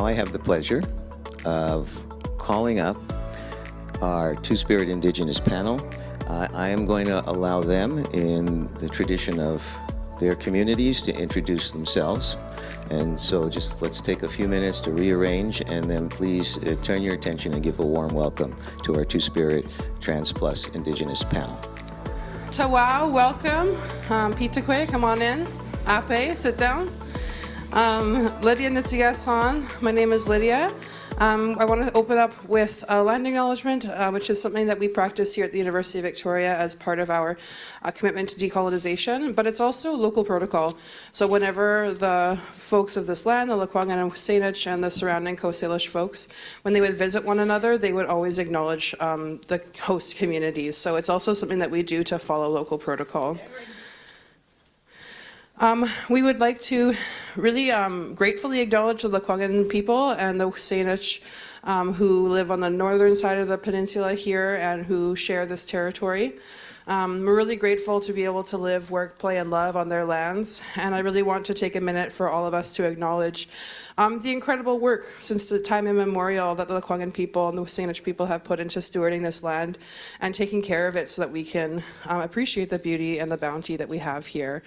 now I have the pleasure of calling up our Two-Spirit Indigenous panel. I am going to allow them, in the tradition of their communities, to introduce themselves. And so just let's take a few minutes to rearrange, and then please turn your attention and give a warm welcome to our Two-Spirit Trans Plus Indigenous panel. Tawau, welcome. Pitakwe, come on in. Ape, sit down. Lydia Nitsigasan, my name is Lydia. I want to open up with a land acknowledgement, which is something that we practice here at the University of Victoria as part of our commitment to decolonization, but it's also local protocol. So whenever the folks of this land, the Lekwungen and Saanich and the surrounding Coast Salish folks, when they would visit one another, they would always acknowledge the host communities. So it's also something that we do to follow local protocol. We would like to really gratefully acknowledge the Lekwungen people and the Saanich who live on the northern side of the peninsula here and who share this territory. We're really grateful to be able to live, work, play, and love on their lands. And I really want to take a minute for all of us to acknowledge the incredible work since the time immemorial that the Lekwungen people and the Saanich people have put into stewarding this land and taking care of it so that we can appreciate the beauty and the bounty that we have here.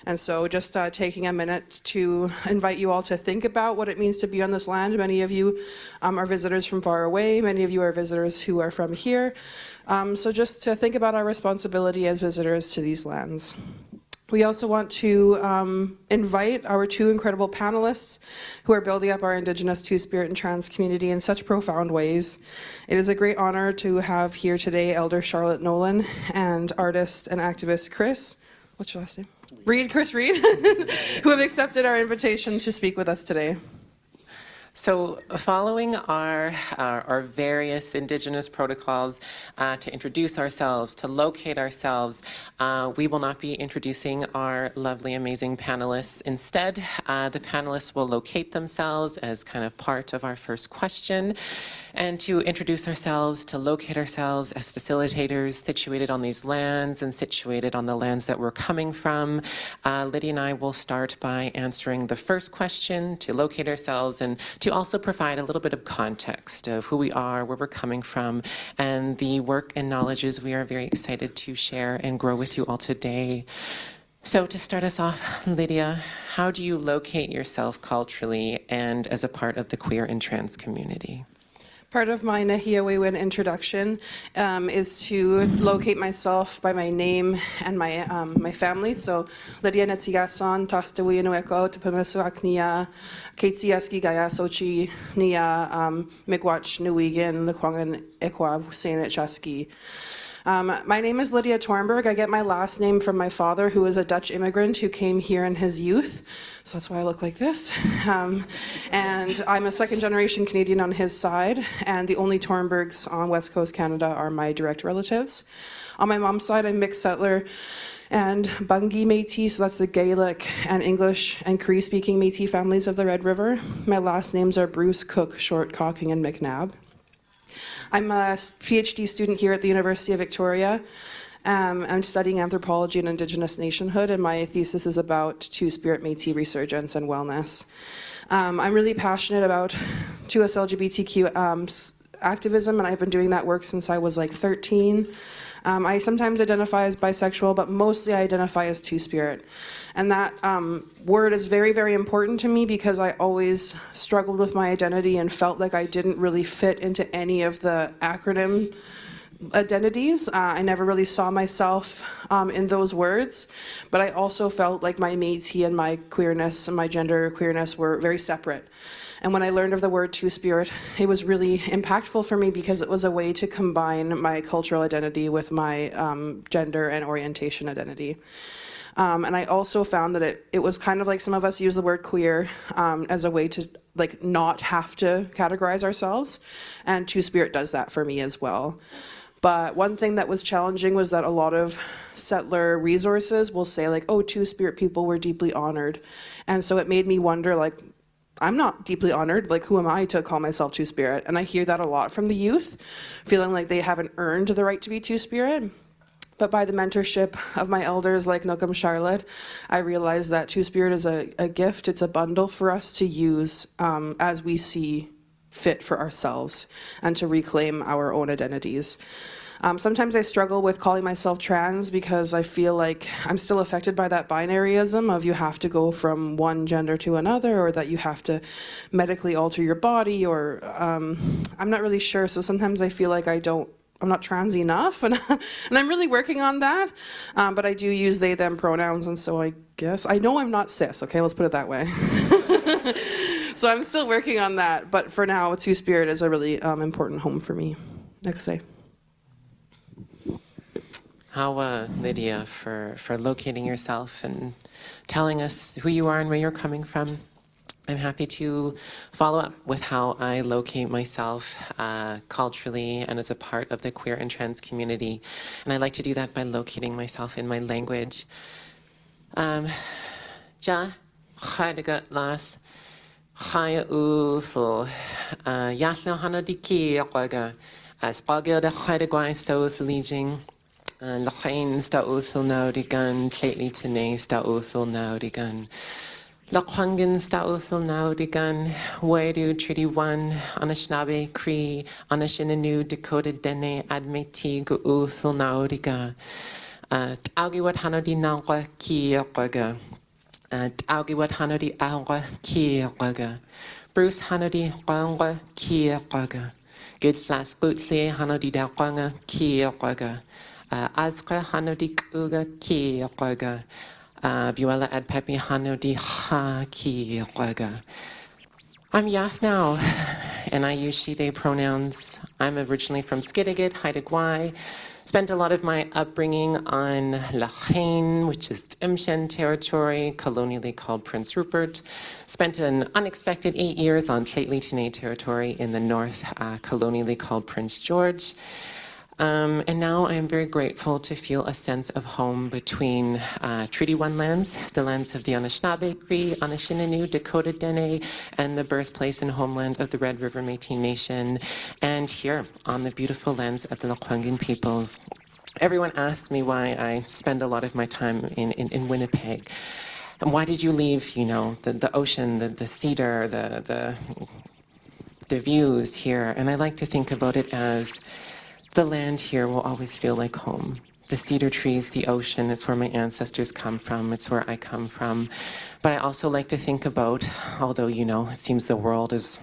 And so just taking a minute to invite you all to think about what it means to be on this land. Many of you are visitors from far away. Many of you are visitors who are from here. So just to think about our responsibility as visitors to these lands. We also want to invite our two incredible panelists who are building up our Indigenous Two-Spirit and Trans community in such profound ways. It is a great honor to have here today Elder Charlotte Nolan and artist and activist Chris, what's your last name? Chris Reed, who have accepted our invitation to speak with us today. So following our various Indigenous protocols to introduce ourselves, to locate ourselves, we will not be introducing our lovely, amazing panelists. Instead, the panelists will locate themselves as kind of part of our first question, and to introduce ourselves, to locate ourselves as facilitators situated on these lands and situated on the lands that we're coming from. Lydia and I will start by answering the first question, to locate ourselves, and to also provide a little bit of context of who we are, where we're coming from, and the work and knowledges we are very excited to share and grow with you all today. So to start us off, Lydia, how do you locate yourself culturally and as a part of the queer and trans community? Part of my Nahiawewin introduction is to locate myself by my name and my family. So Lydia Netsigasan, Tastawi Inueko, Tupamisuak Nia, Keitsiaski Gaya Sochi Nia, Miigwech Nuigan, Lekwungen Ekwa Saanich Aski. My name is Lydia Tornberg. I get my last name from my father, who was a Dutch immigrant who came here in his youth. So that's why I look like this. And I'm a second-generation Canadian on his side, and the only Tornbergs on West Coast Canada are my direct relatives. On my mom's side, I'm mixed settler and Bungi Métis, so that's the Gaelic and English and Cree-speaking Métis families of the Red River. My last names are Bruce, Cook, Short, Cocking, and McNabb. I'm a PhD student here at the University of Victoria. I'm studying anthropology and Indigenous nationhood, and my thesis is about Two-Spirit Métis resurgence and wellness. I'm really passionate about 2S LGBTQ activism, and I've been doing that work since I was like 13. I sometimes identify as bisexual, but mostly I identify as Two-Spirit. And that word is very, very important to me because I always struggled with my identity and felt like I didn't really fit into any of the acronym identities. I never really saw myself in those words, but I also felt like my Métis and my queerness and my gender queerness were very separate. And when I learned of the word Two-Spirit, it was really impactful for me because it was a way to combine my cultural identity with my gender and orientation identity. And I also found that it was kind of like some of us use the word queer as a way to like not have to categorize ourselves, and Two-Spirit does that for me as well. But one thing that was challenging was that a lot of settler resources will say like, oh, Two-Spirit people were deeply honored. And so it made me wonder, like, I'm not deeply honored, like who am I to call myself Two-Spirit? And I hear that a lot from the youth, feeling like they haven't earned the right to be Two-Spirit. But by the mentorship of my elders like Nokam Charlotte, I realized that Two-Spirit is a gift. It's a bundle for us to use as we see fit for ourselves and to reclaim our own identities. Sometimes I struggle with calling myself trans because I feel like I'm still affected by that binaryism of you have to go from one gender to another, or that you have to medically alter your body, or I'm not really sure. So sometimes I feel like I'm not trans enough, and I'm really working on that. But I do use they, them pronouns, and so I guess, I know I'm not cis, okay, let's put it that way. So I'm still working on that, but for now, Two-Spirit is a really important home for me. Next day. How, Lydia, for locating yourself and telling us who you are and where you're coming from. I'm happy to follow up with how I locate myself culturally and as a part of the queer and trans community. And I like to do that by locating myself in my language. Ja, chaidaga las, chaya uthul, yasno hanadiki akwaga, as bagil da chaidagwai sto uthliging. Lachain sta uthul naudigan, lately tene sta uthul naudigan. Laquangan sta uthul naudigan, Waidu Treaty 1, Anishinaabe Cree, Anishinanu Dakota Dene Admeti gu uthul naudiga. Taugi wat hanodi nawa ki akwaga. Taugi wat hanodi awa ki akwaga. Bruce hanodi wanga ki akwaga. Good slash bootsy hanodi dakwanga ki akwaga. Azka hanodi kuga ki akwaga. Buela ad pepi hanodi ha ki akwaga. I'm Yath now, and I use she, they pronouns. I'm originally from Skidegate, Haida Gwaii. Spent a lot of my upbringing on Lachain, which is Tsimshian territory, colonially called Prince Rupert. Spent an unexpected 8 years on Tla'atle T'enneh territory in the north, colonially called Prince George. And now I am very grateful to feel a sense of home between Treaty 1 lands, the lands of the Anishinaabe Cree, Anishinaabe, Dakota Dene, and the birthplace and homeland of the Red River Métis Nation, and here on the beautiful lands of the Lekwungen peoples. Everyone asks me why I spend a lot of my time in Winnipeg. And why did you leave, you know, the ocean, the cedar, the views here? And I like to think about it as the land here will always feel like home. The cedar trees, the ocean, it's where my ancestors come from, it's where I come from. But I also like to think about, although, you know, it seems the world is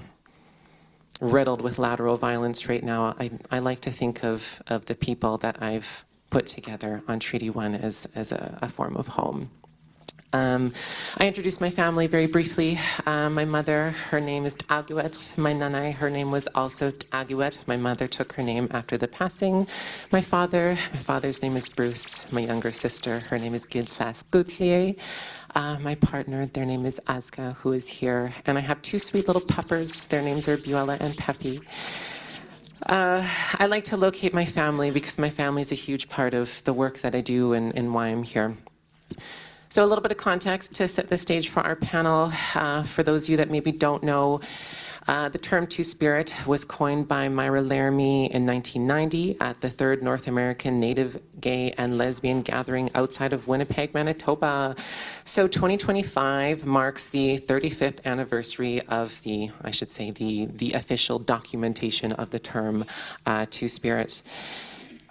riddled with lateral violence right now, I like to think of the people that I've put together on Treaty 1 as a form of home. I introduced my family very briefly. My mother, her name is T'aguet. My nanai, her name was also T'aguet. My mother took her name after the passing. My father's name is Bruce. My younger sister, her name is Gilsas Gutlier. My partner, their name is Azka, who is here. And I have two sweet little puppers. Their names are Buela and Peppy. I like to locate my family because my family is a huge part of the work that I do and why I'm here. So a little bit of context to set the stage for our panel. For those of you that maybe don't know, the term Two-Spirit was coined by Myra Laramie in 1990 at the 3rd North American Native Gay and Lesbian Gathering outside of Winnipeg, Manitoba. So 2025 marks the 35th anniversary of the official documentation of the term Two-Spirit.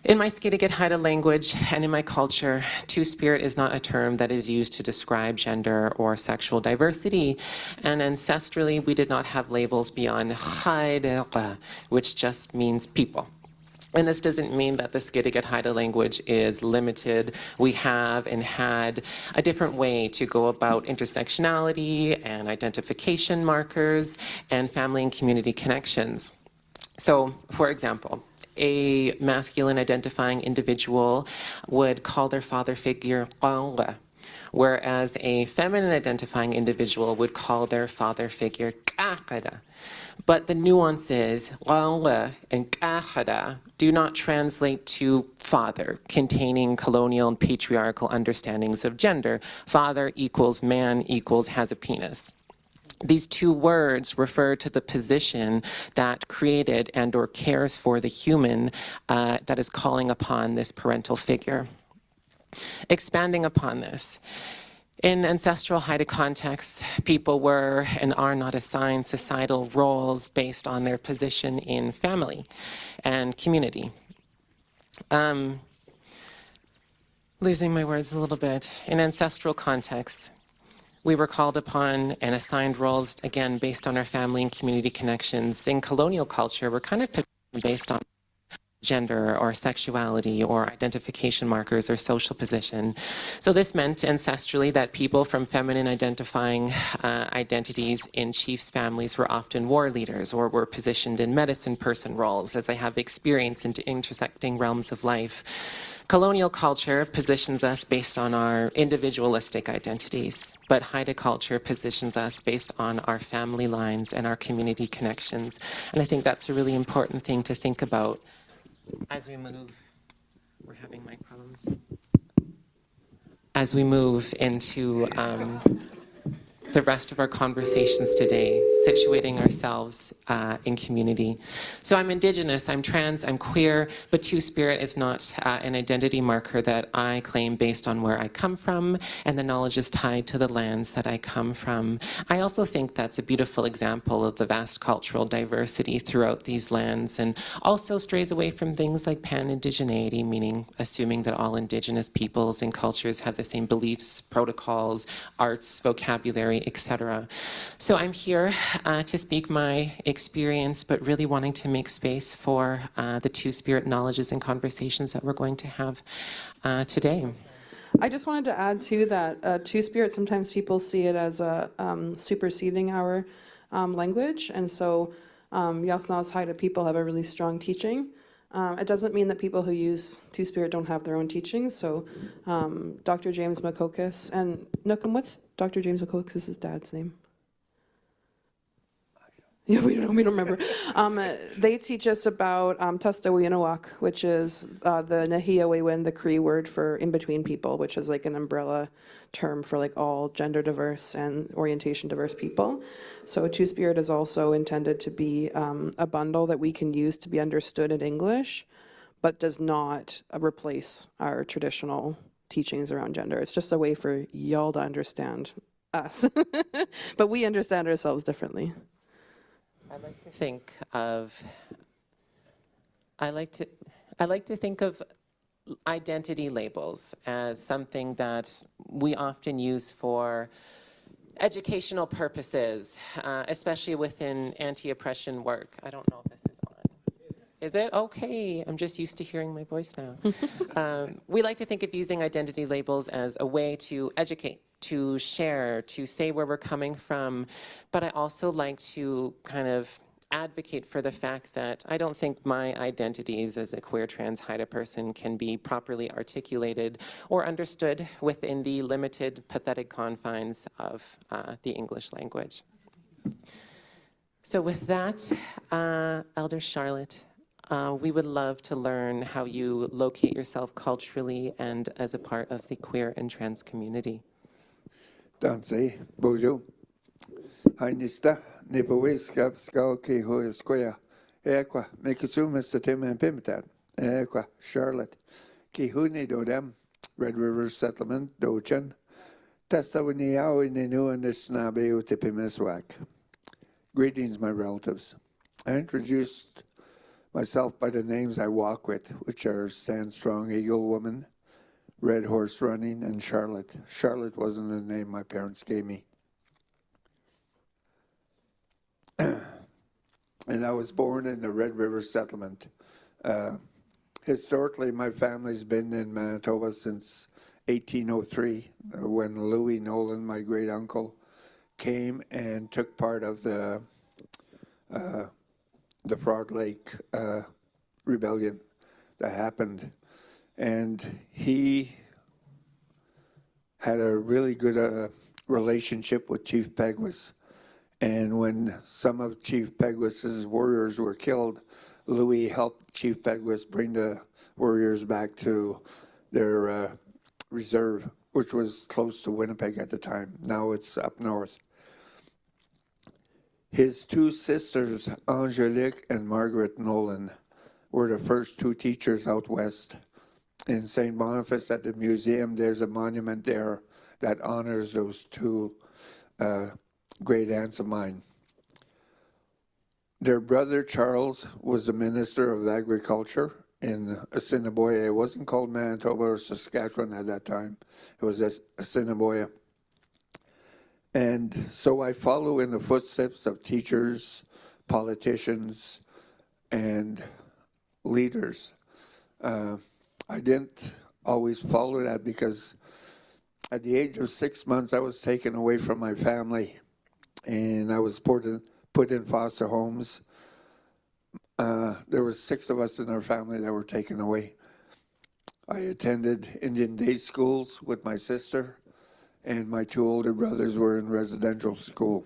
In my Skidegate Haida language and in my culture, Two-Spirit is not a term that is used to describe gender or sexual diversity. And ancestrally, we did not have labels beyond Haida, which just means people. And this doesn't mean that the Skidegate Haida language is limited. We have and had a different way to go about intersectionality and identification markers and family and community connections. So, for example, a masculine identifying individual would call their father figure qangwa, whereas a feminine identifying individual would call their father figure qaqada. But the nuances, qangwa and qaqada, do not translate to father, containing colonial and patriarchal understandings of gender. Father equals man equals has a penis. These two words refer to the position that created and or cares for the human that is calling upon this parental figure. Expanding upon this, in ancestral Haida contexts, people were and are not assigned societal roles based on their position in family and community. Losing my words a little bit. In ancestral contexts, we were called upon and assigned roles, again, based on our family and community connections. In colonial culture, we're kind of based on gender or sexuality or identification markers or social position. So this meant ancestrally that people from feminine identifying identities in chiefs' families were often war leaders or were positioned in medicine person roles as they have experience into intersecting realms of life. Colonial culture positions us based on our individualistic identities, but Haida culture positions us based on our family lines and our community connections. And I think that's a really important thing to think about as we move. We're having mic problems. As we move into the rest of our conversations today, situating ourselves in community. So I'm Indigenous, I'm trans, I'm queer, but Two-Spirit is not an identity marker that I claim based on where I come from, and the knowledge is tied to the lands that I come from. I also think that's a beautiful example of the vast cultural diversity throughout these lands, and also strays away from things like pan-indigeneity, meaning assuming that all Indigenous peoples and cultures have the same beliefs, protocols, arts, vocabulary, etc. So I'm here to speak my experience, but really wanting to make space for the Two-Spirit knowledges and conversations that we're going to have today. I just wanted to add too that Two-Spirit, sometimes people see it as a superseding our language, and so Yathna's Haida people have a really strong teaching. It doesn't mean that people who use Two-Spirit don't have their own teachings. So Dr. James Makokis, and Nookum, what's Dr. James Makokis' dad's name? Yeah, we don't remember. They teach us about Tastawinawak, which is the Nahiawewen, the Cree word for in-between people, which is like an umbrella term for like all gender diverse and orientation diverse people. So Two-Spirit is also intended to be a bundle that we can use to be understood in English, but does not replace our traditional teachings around gender. It's just a way for y'all to understand us, but we understand ourselves differently. I like to think of identity labels as something that we often use for educational purposes, especially within anti-oppression work. I don't know if this is on. Is it? Okay, I'm just used to hearing my voice now. We like to think of using identity labels as a way to educate, to share, to say where we're coming from, but I also like to kind of advocate for the fact that I don't think my identities as a queer trans Haida person can be properly articulated or understood within the limited, pathetic confines of the English language. So with that, Elder Charlotte, we would love to learn how you locate yourself culturally and as a part of the queer and trans community. Danse, bonjour. Hainista, Nipawiska, Skalki, Hoyaskoya, Equa, Mikasum, Mr. Tim and Pimitat, Equa, Charlotte, Kihuni Dodem, Red River Settlement, Dochan, Testawiniao in the new and the Snabe Utipimiswak. Greetings, my relatives. I introduced myself by the names I walk with, which are Stand Strong Eagle Woman, Red Horse Running, and Charlotte. Charlotte wasn't the name my parents gave me. And I was born in the Red River Settlement. Historically, my family's been in Manitoba since 1803, when Louis Nolan, my great uncle, came and took part of the Frog Lake rebellion that happened. And he had a really good relationship with Chief Peguis. And when some of Chief Peguis's warriors were killed, Louis helped Chief Peguis bring the warriors back to their reserve, which was close to Winnipeg at the time. Now it's up north. His two sisters, Angelique and Margaret Nolan, were the first two teachers out west. In St. Boniface at the museum, there's a monument there that honors those two great aunts of mine. Their brother Charles was the Minister of Agriculture in Assiniboia. It wasn't called Manitoba or Saskatchewan at that time. It was Assiniboia. And so I follow in the footsteps of teachers, politicians, and leaders. I didn't always follow that because at the age of 6 months, I was taken away from my family and I was put in foster homes. There were 6 of us in our family that were taken away. I attended Indian day schools with my sister, and my 2 older brothers were in residential school.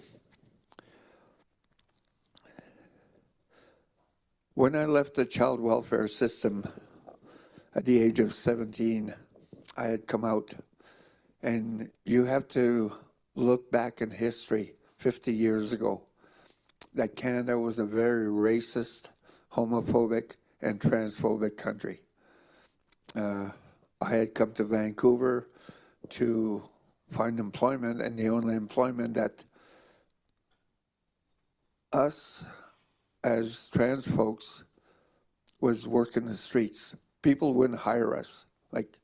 When I left the child welfare system at the age of 17, I had come out. And you have to look back in history 50 years ago that Canada was a very racist, homophobic, and transphobic country. I had come to Vancouver to find employment, and the only employment that us as trans folks was work in the streets. People wouldn't hire us. Like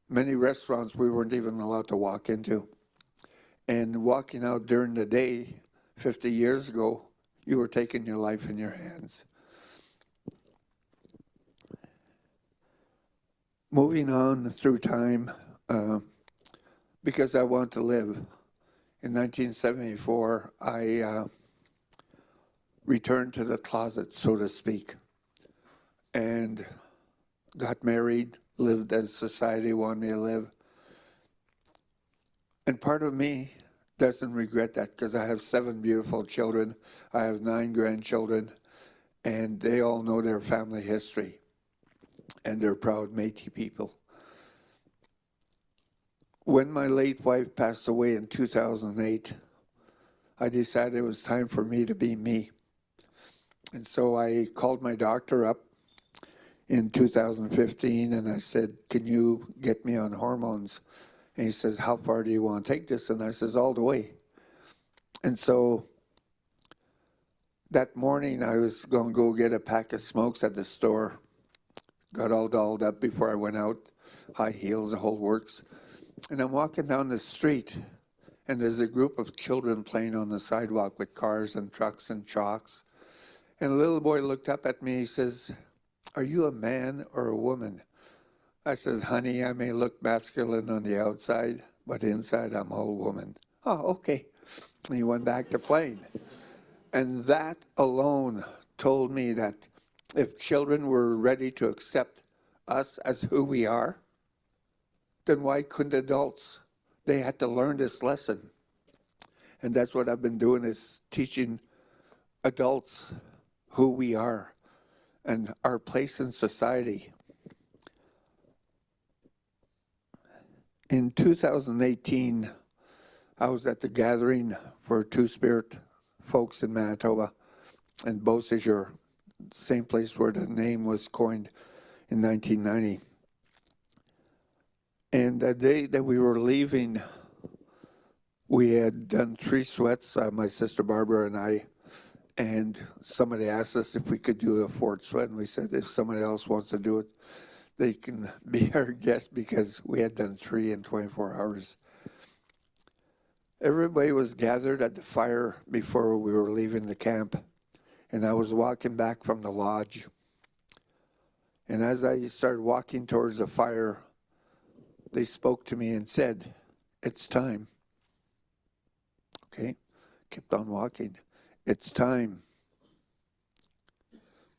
many restaurants we weren't even allowed to walk into. And walking out during the day 50 years ago, you were taking your life in your hands. Moving on through time, because I want to live. In 1974, I returned to the closet, so to speak, and got married, lived as society wanted me to live. And part of me doesn't regret that because I have 7 beautiful children. I have 9 grandchildren, and they all know their family history, and they're proud Métis people. When my late wife passed away in 2008, I decided it was time for me to be me. And so I called my doctor up in 2015 and I said, can you get me on hormones? And he says, how far do you want to take this? And I says, all the way. And so that morning I was going to go get a pack of smokes at the store. Got all dolled up before I went out, high heels, the whole works. And I'm walking down the street and there's a group of children playing on the sidewalk with cars and trucks and chalks. And a little boy looked up at me, he says, are you a man or a woman? I says, honey, I may look masculine on the outside, but inside I'm all woman. Oh, okay. And he went back to playing. And that alone told me that if children were ready to accept us as who we are, then why couldn't adults? They had to learn this lesson. And that's what I've been doing, is teaching adults who we are and our place in society. In 2018, I was at the gathering for Two-Spirit folks in Manitoba and Beausejour, same place where the name was coined in 1990. And the day that we were leaving, we had done 3 sweats, my sister Barbara and I, and somebody asked us if we could do a 4th sweat, and we said if somebody else wants to do it, they can be our guest because we had done 3 in 24 hours. Everybody was gathered at the fire before we were leaving the camp, and I was walking back from the lodge. And as I started walking towards the fire, they spoke to me and said, it's time. Okay, kept on walking. It's time.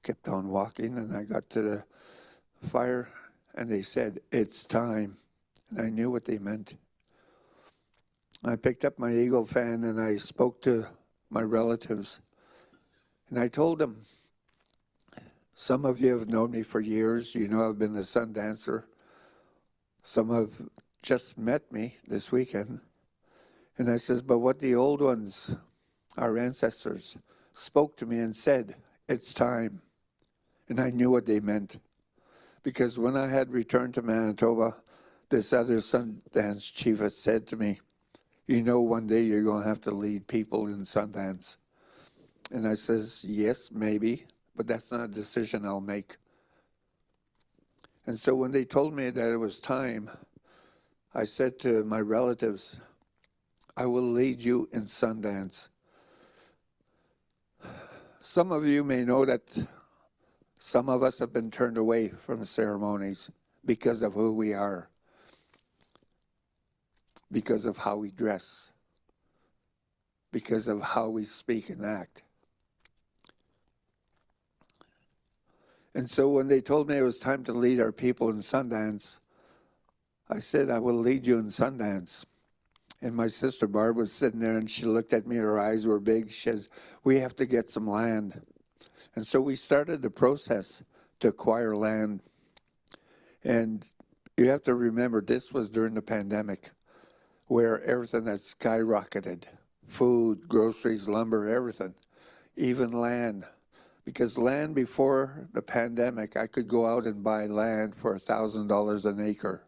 Kept on walking, and I got to the fire, and they said, it's time. And I knew what they meant. I picked up my Eagle fan, and I spoke to my relatives. And I told them, some of you have known me for years. You know I've been the sun dancer. Some have just met me this weekend. And I says, but what the old ones our ancestors, spoke to me and said, "It's time." And I knew what they meant. Because when I had returned to Manitoba, this other Sundance chief had said to me, "You know, one day you're going to have to lead people in Sundance." And I says, "Yes, maybe, but that's not a decision I'll make." And so when they told me that it was time, I said to my relatives, "I will lead you in Sundance." Some of you may know that some of us have been turned away from ceremonies because of who we are, because of how we dress, because of how we speak and act. And so when they told me it was time to lead our people in Sundance, I said, "I will lead you in Sundance." And my sister Barb was sitting there and she looked at me, her eyes were big. She says, "We have to get some land." And so we started the process to acquire land. And you have to remember, this was during the pandemic where everything had skyrocketed. Food, groceries, lumber, everything, even land. Because land before the pandemic, I could go out and buy land for $1,000 an acre.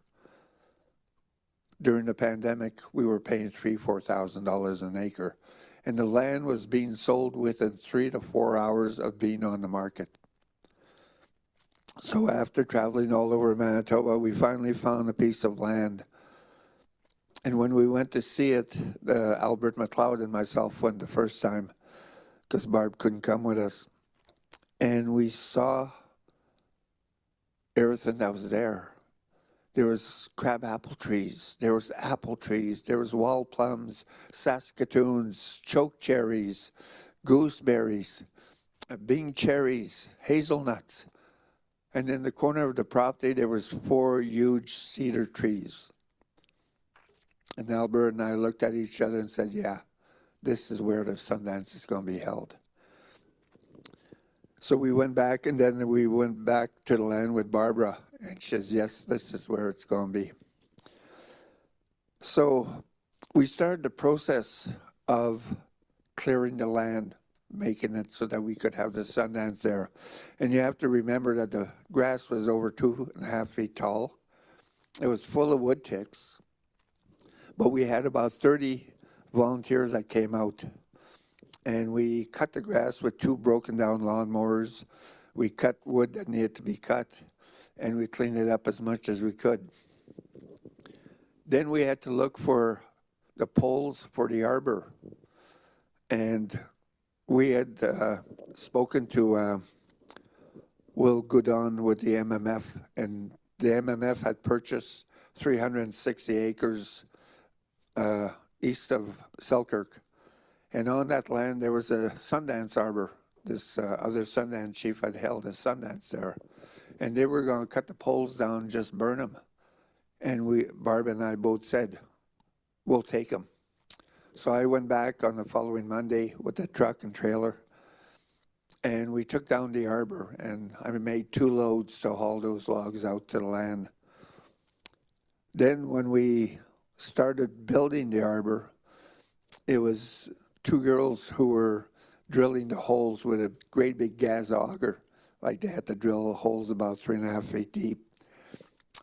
During the pandemic, we were paying $3,000, $4,000 an acre. And the land was being sold within 3 to 4 hours of being on the market. So after traveling all over Manitoba, we finally found a piece of land. And when we went to see it, Albert McLeod and myself went the first time because Barb couldn't come with us. And we saw everything that was there. There was crabapple trees, there was apple trees, there was wall plums, saskatoons, choke cherries, gooseberries, Bing cherries, hazelnuts. And in the corner of the property, there was 4 huge cedar trees. And Albert and I looked at each other and said, "Yeah, this is where the Sundance is going to be held." So we went back, and then we went back to the land with Barbara, and she says, "Yes, this is where it's going to be." So we started the process of clearing the land, making it so that we could have the Sundance there. And you have to remember that the grass was over 2.5 feet tall. It was full of wood ticks, but we had about 30 volunteers that came out. And we cut the grass with 2 broken down lawnmowers. We cut wood that needed to be cut, and we cleaned it up as much as we could. Then we had to look for the poles for the arbor. And we had spoken to Will Goodon with the MMF, and the MMF had purchased 360 acres east of Selkirk. And on that land, there was a Sundance arbor. This other Sundance chief had held a Sundance there. And they were going to cut the poles down and just burn them. And Barb and I both said, "We'll take them." So I went back on the following Monday with the truck and trailer. And we took down the arbor. And I made 2 loads to haul those logs out to the land. Then when we started building the arbor, it was 2 girls who were drilling the holes with a great big gas auger. Like they had to drill holes about 3.5 feet deep.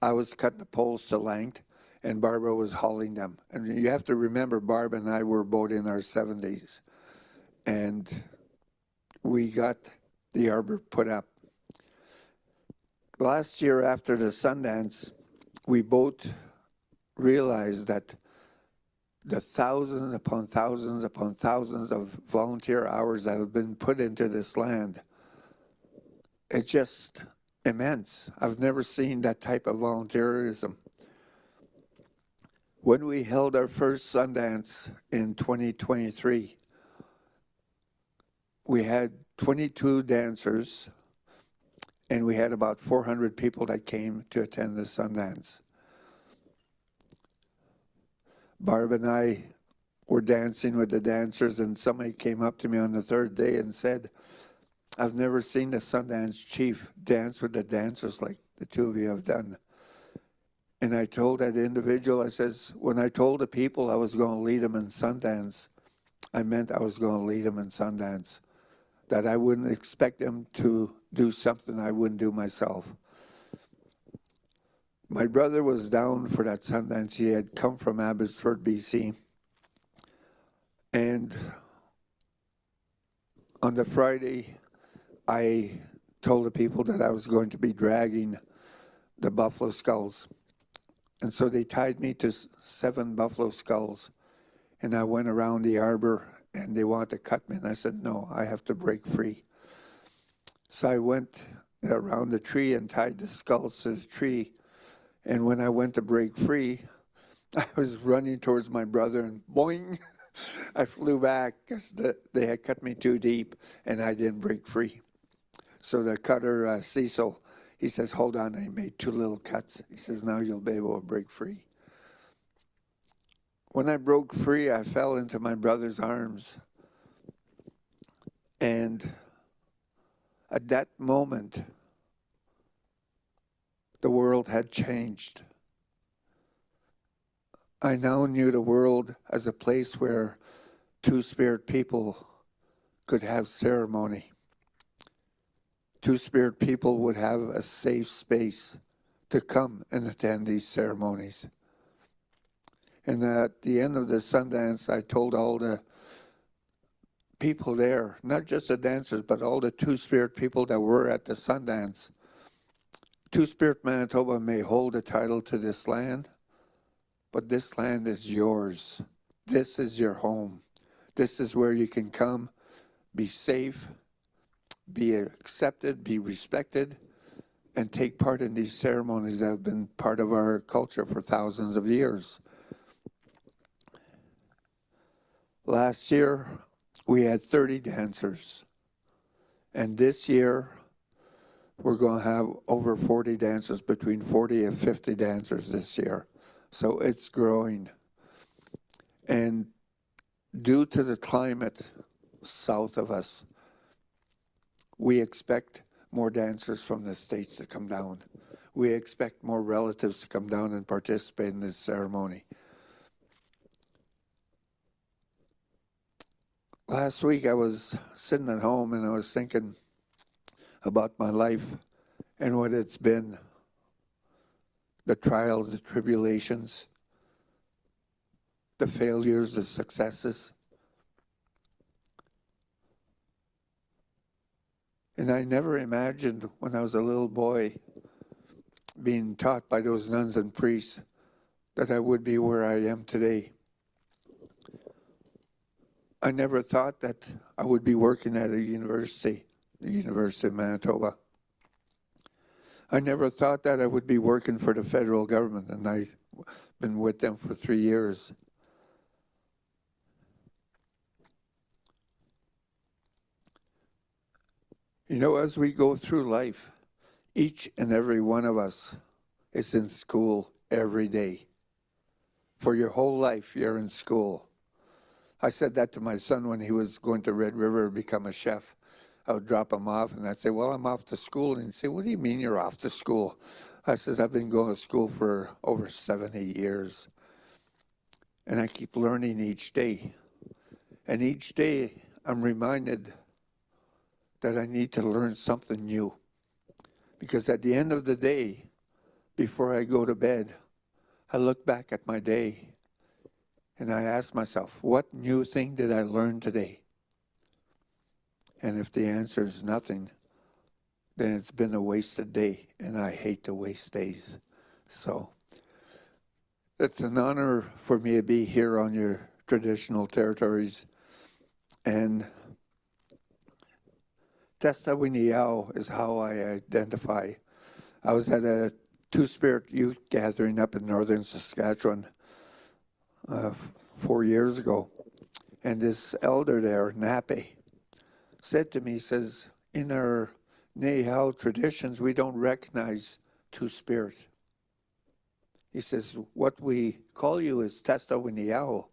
I was cutting the poles to length, and Barbara was hauling them. And you have to remember, Barb and I were both in our 70s. And we got the arbor put up. Last year after the Sundance, we both realized that the thousands upon thousands upon thousands of volunteer hours that have been put into this land, it's just immense. I've never seen that type of volunteerism. When we held our first Sundance in 2023, we had 22 dancers, and we had about 400 people that came to attend the Sundance. Barb and I were dancing with the dancers, and somebody came up to me on the 3rd day and said, "I've never seen the Sundance chief dance with the dancers like the 2 of you have done." And I told that individual, I says, when I told the people I was going to lead them in Sundance, I meant I was going to lead them in Sundance, that I wouldn't expect them to do something I wouldn't do myself. My brother was down for that Sundance. He had come from Abbotsford, BC. And on the Friday, I told the people that I was going to be dragging the buffalo skulls. And so they tied me to 7 buffalo skulls. And I went around the arbor and they wanted to cut me. And I said, no, I have to break free. So I went around the tree and tied the skulls to the tree. And when I went to break free, I was running towards my brother and boing, I flew back because they had cut me too deep and I didn't break free. So the cutter, Cecil, he says, hold on, I made 2 little cuts. He says, now you'll be able to break free. When I broke free, I fell into my brother's arms. And at that moment, the world had changed. I now knew the world as a place where Two-Spirit people could have ceremony. Two-Spirit people would have a safe space to come and attend these ceremonies. And at the end of the Sundance, I told all the people there, not just the dancers, but all the Two-Spirit people that were at the Sundance, Two-Spirit Manitoba may hold the title to this land, but this land is yours. This is your home. This is where you can come, be safe, be accepted, be respected, and take part in these ceremonies that have been part of our culture for thousands of years. Last year, we had 30 dancers. And this year, we're going to have over 40 dancers, between 40 and 50 dancers this year. So it's growing. And due to the climate south of us, we expect more dancers from the States to come down. We expect more relatives to come down and participate in this ceremony. Last week I was sitting at home and I was thinking about my life and what it's been, the trials, the tribulations, the failures, the successes. And I never imagined when I was a little boy being taught by those nuns and priests that I would be where I am today. I never thought that I would be working at a university, the University of Manitoba. I never thought that I would be working for the federal government, and I've been with them for 3 years. You know, as we go through life, each and every one of us is in school every day. For your whole life, you're in school. I said that to my son when he was going to Red River to become a chef. I would drop him off and I'd say, well, I'm off to school. And he'd say, what do you mean you're off to school? I says, I've been going to school for over 70 years. And I keep learning each day. And each day I'm reminded that I need to learn something new. Because at the end of the day, before I go to bed, I look back at my day and I ask myself, what new thing did I learn today? And if the answer is nothing, then it's been a wasted day, and I hate to waste days. So it's an honor for me to be here on your traditional territories. And Testa Winiao is how I identify. I was at a Two-Spirit youth gathering up in northern Saskatchewan 4 years ago. And this elder there, Nape, said to me, he says, in our Nehao traditions, we don't recognize Two-Spirit. He says, what we call you is Testa Winiao,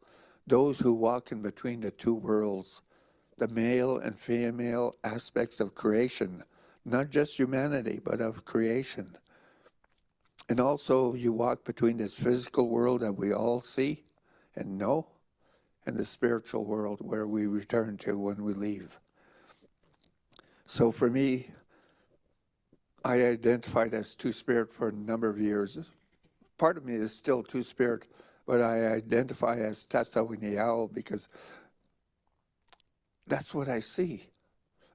those who walk in between the two worlds, the male and female aspects of creation, not just humanity, but of creation. And also you walk between this physical world that we all see and know, and the spiritual world where we return to when we leave. So for me, I identified as Two-Spirit for a number of years. Part of me is still Two-Spirit, but I identify as Tasawiniao because that's what I see.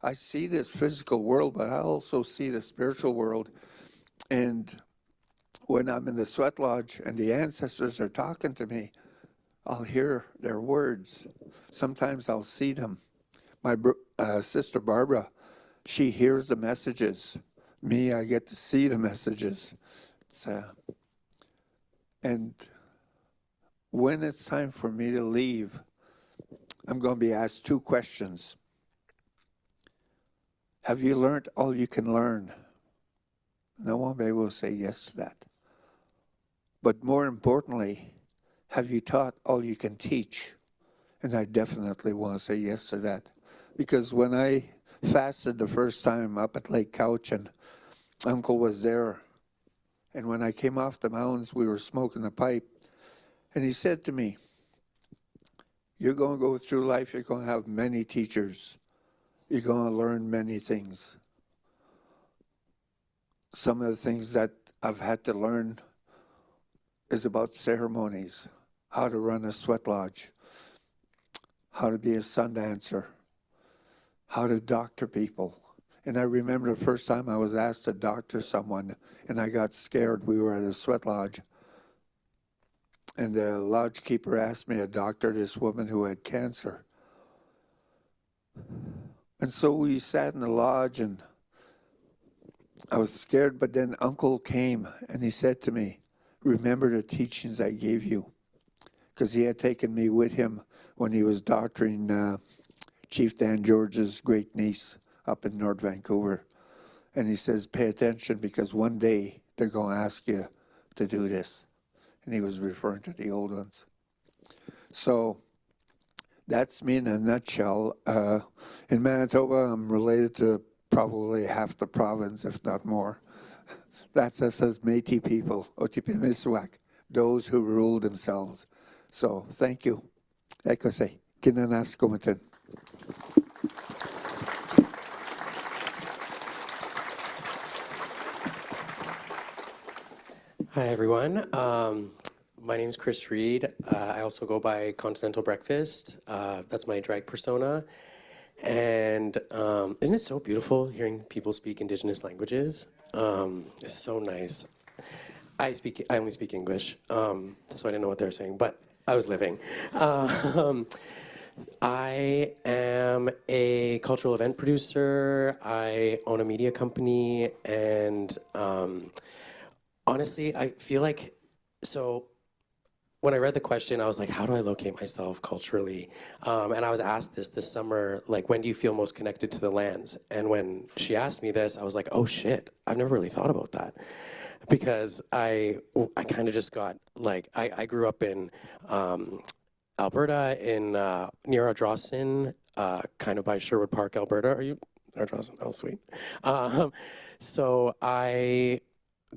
I see this physical world, but I also see the spiritual world. And when I'm in the sweat lodge and the ancestors are talking to me, I'll hear their words. Sometimes I'll see them. My sister Barbara, she hears the messages. Me, I get to see the messages. And when it's time for me to leave, I'm going to be asked two questions. Have you learned all you can learn? No one may will say yes to that. But more importantly, have you taught all you can teach? And I definitely want to say yes to that. Because when I fasted the first time up at Lake Couch and Uncle was there, and when I came off the mountains, we were smoking a pipe, and he said to me, you're going to go through life, you're going to have many teachers. You're going to learn many things. Some of the things that I've had to learn is about ceremonies, how to run a sweat lodge, how to be a sun dancer, how to doctor people. And I remember the first time I was asked to doctor someone, and I got scared. We were at a sweat lodge, and the lodge keeper asked me to doctor this woman who had cancer. And so we sat in the lodge, and I was scared, but then Uncle came, and he said to me, remember the teachings I gave you. Because he had taken me with him when he was doctoring Chief Dan George's great niece up in North Vancouver. And he says, pay attention, because one day they're going to ask you to do this. And he was referring to the old ones. So that's me in a nutshell. In Manitoba, I'm related to probably half the province, if not more. That's us as Métis people, Otipemisiwak, those who rule themselves. So thank you. Ekose, kinanas kumatin. Hi, everyone. My name is Chris Reed. I also go by Continental Breakfast. That's my drag persona. And isn't it so beautiful hearing people speak Indigenous languages? It's so nice. I only speak English, so I didn't know what they were saying, but I was living. I am a cultural event producer. I own a media company, and honestly, I feel like, so when I read the question, I was like, how do I locate myself culturally? And I was asked this summer, like, when do you feel most connected to the lands? And when she asked me this, I was like, oh shit, I've never really thought about that. Because I kind of just got, like, I grew up in Alberta, in near Ardrossan, kind of by Sherwood Park, Alberta. Are you Ardrossan? Oh, sweet. So I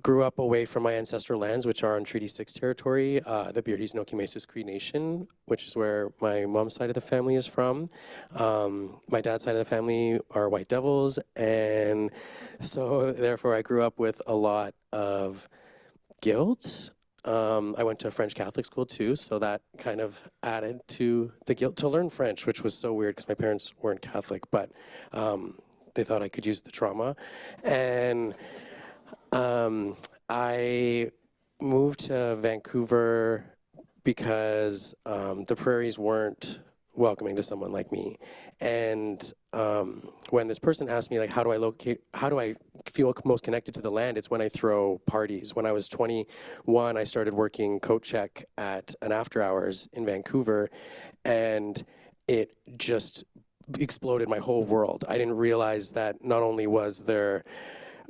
grew up away from my ancestral lands, which are on Treaty 6 territory, the Beardy's Nokimesis Cree Nation, which is where my mom's side of the family is from. My dad's side of the family are White Devils, and so therefore I grew up with a lot of guilt. I went to a French Catholic school too, so that kind of added to the guilt to learn French, which was so weird because my parents weren't Catholic, but they thought I could use the trauma. And I moved to Vancouver because the prairies weren't welcoming to someone like me. And when this person asked me, like, how do I feel most connected to the land, it's when I throw parties. When I was 21, I started working coat check at an after hours in Vancouver, and it just exploded my whole world. I didn't realize that not only was there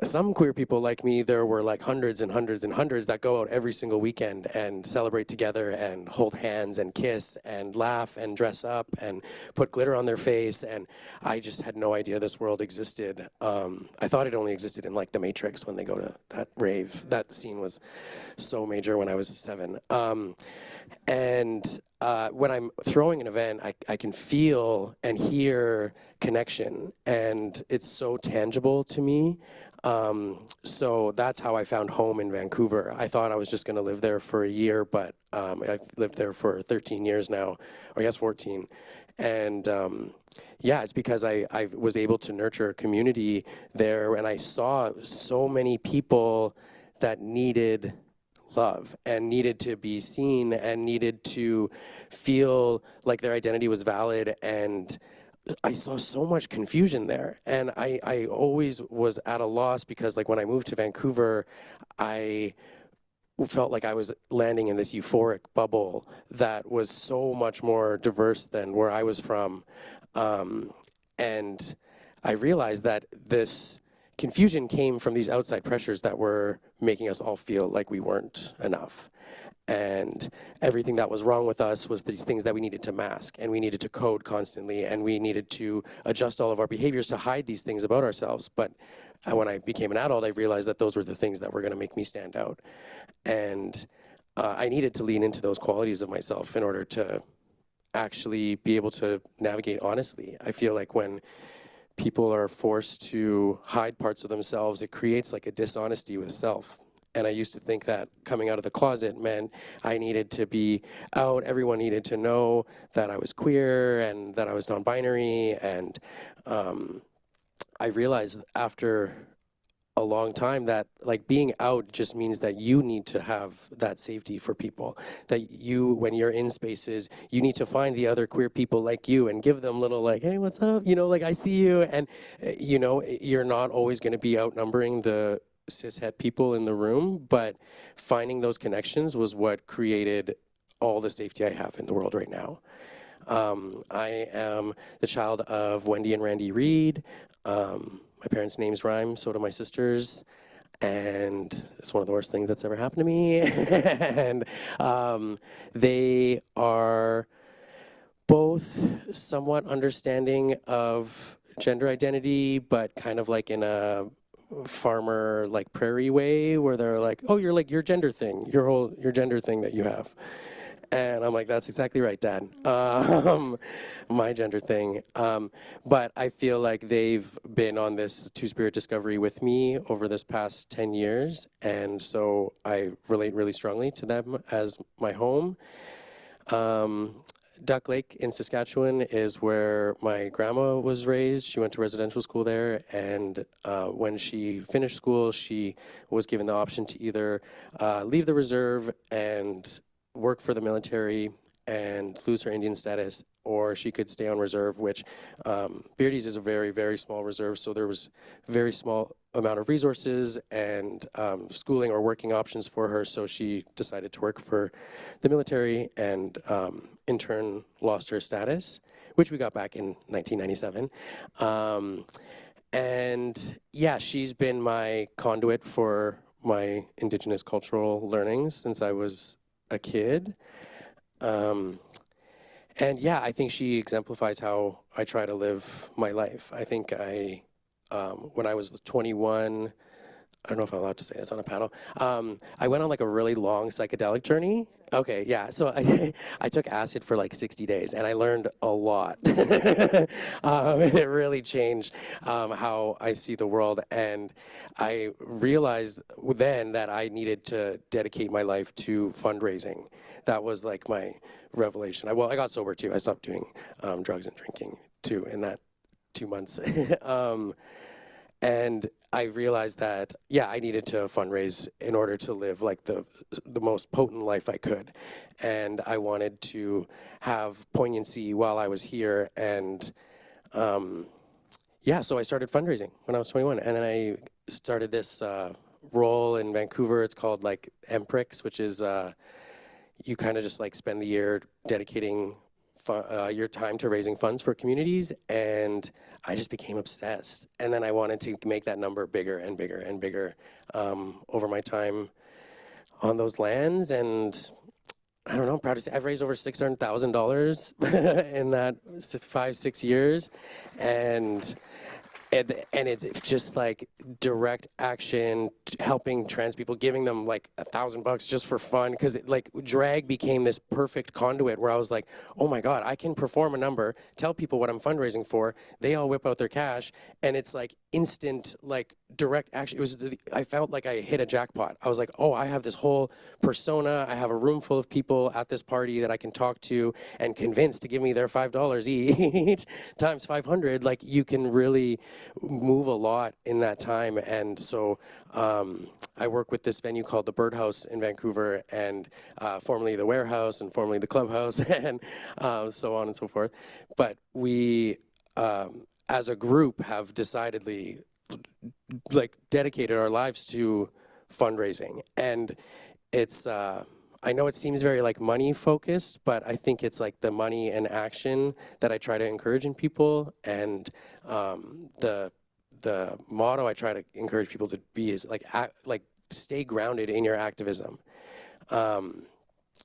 some queer people like me, there were like hundreds and hundreds and hundreds that go out every single weekend and celebrate together and hold hands and kiss and laugh and dress up and put glitter on their face. And I just had no idea this world existed. I thought it only existed in like The Matrix when they go to that rave. That scene was so major when I was 7. When I'm throwing an event, I can feel and hear connection, and it's so tangible to me. So that's how I found home in Vancouver. I thought I was just going to live there for a year, but I've lived there for 13 years now, or I guess 14. And yeah, it's because I was able to nurture a community there, and I saw so many people that needed love and needed to be seen and needed to feel like their identity was valid. And I saw so much confusion there, and I always was at a loss because, like, when I moved to Vancouver, I felt like I was landing in this euphoric bubble that was so much more diverse than where I was from. And I realized that this confusion came from these outside pressures that were making us all feel like we weren't enough. And everything that was wrong with us was these things that we needed to mask, and we needed to code constantly, and we needed to adjust all of our behaviors to hide these things about ourselves. But when I became an adult, I realized that those were the things that were going to make me stand out. And I needed to lean into those qualities of myself in order to actually be able to navigate honestly. I feel like when people are forced to hide parts of themselves, it creates like a dishonesty with self. And I used to think that coming out of the closet meant I needed to be out, everyone needed to know that I was queer and that I was non-binary. And I realized after a long time that like being out just means that you need to have that safety for people, that you, when you're in spaces, you need to find the other queer people like you and give them little like, hey, what's up? You know, like I see you. And you know, you're not always going to be outnumbering the cishet people in the room, but finding those connections was what created all the safety I have in the world right now. I am the child of Wendy and Randy Reed. My parents' names rhyme, so do my sisters, and it's one of the worst things that's ever happened to me. And they are both somewhat understanding of gender identity, but kind of like in a farmer, like prairie way, where they're like, oh, you're like your gender thing, your gender thing that you have. And I'm like, that's exactly right, Dad. My gender thing. But I feel like they've been on this two-spirit discovery with me over this past 10 years. And so I relate really strongly to them as my home. Duck Lake in Saskatchewan is where my grandma was raised. She went to residential school there, and when she finished school, she was given the option to either leave the reserve and work for the military and lose her Indian status, or she could stay on reserve, which Beardy's is a very, very small reserve, so there was very small amount of resources and schooling or working options for her, so she decided to work for the military and in turn lost her status, which we got back in 1997. And yeah, she's been my conduit for my Indigenous cultural learnings since I was a kid. And yeah, I think she exemplifies how I try to live my life. I think when I was 21, I don't know if I'm allowed to say this on a panel, I went on like a really long psychedelic journey. Okay, yeah, so I took acid for like 60 days and I learned a lot. It really changed how I see the world, and I realized then that I needed to dedicate my life to fundraising. That was like my revelation. I got sober too. I stopped doing drugs and drinking too in that 2 months. And I realized that, yeah, I needed to fundraise in order to live like the most potent life I could. And I wanted to have poignancy while I was here. And yeah, so I started fundraising when I was 21. And then I started this role in Vancouver. It's called like MPRIX, which is you kind of just like spend the year dedicating your time to raising funds for communities, and I just became obsessed. And then I wanted to make that number bigger and bigger and bigger over my time on those lands. And I don't know, I'm proud to say I've raised over $600,000 in that 5-6 years. And it's just like direct action, helping trans people, giving them like $1,000 just for fun, because like drag became this perfect conduit where I was like, oh my God, I can perform a number, tell people what I'm fundraising for, they all whip out their cash, and it's like instant, like direct action. I felt like I hit a jackpot. I was like, oh, I have this whole persona, I have a room full of people at this party that I can talk to and convince to give me their $5 each times 500. Like, you can really move a lot in that time. And so I work with this venue called the Birdhouse in Vancouver, and formerly the Warehouse and formerly the Clubhouse, and so on and so forth. But we, as a group, have decidedly like dedicated our lives to fundraising. And it's I know it seems very like money focused, but I think it's like the money and action that I try to encourage in people. And the motto I try to encourage people to be is like stay grounded in your activism.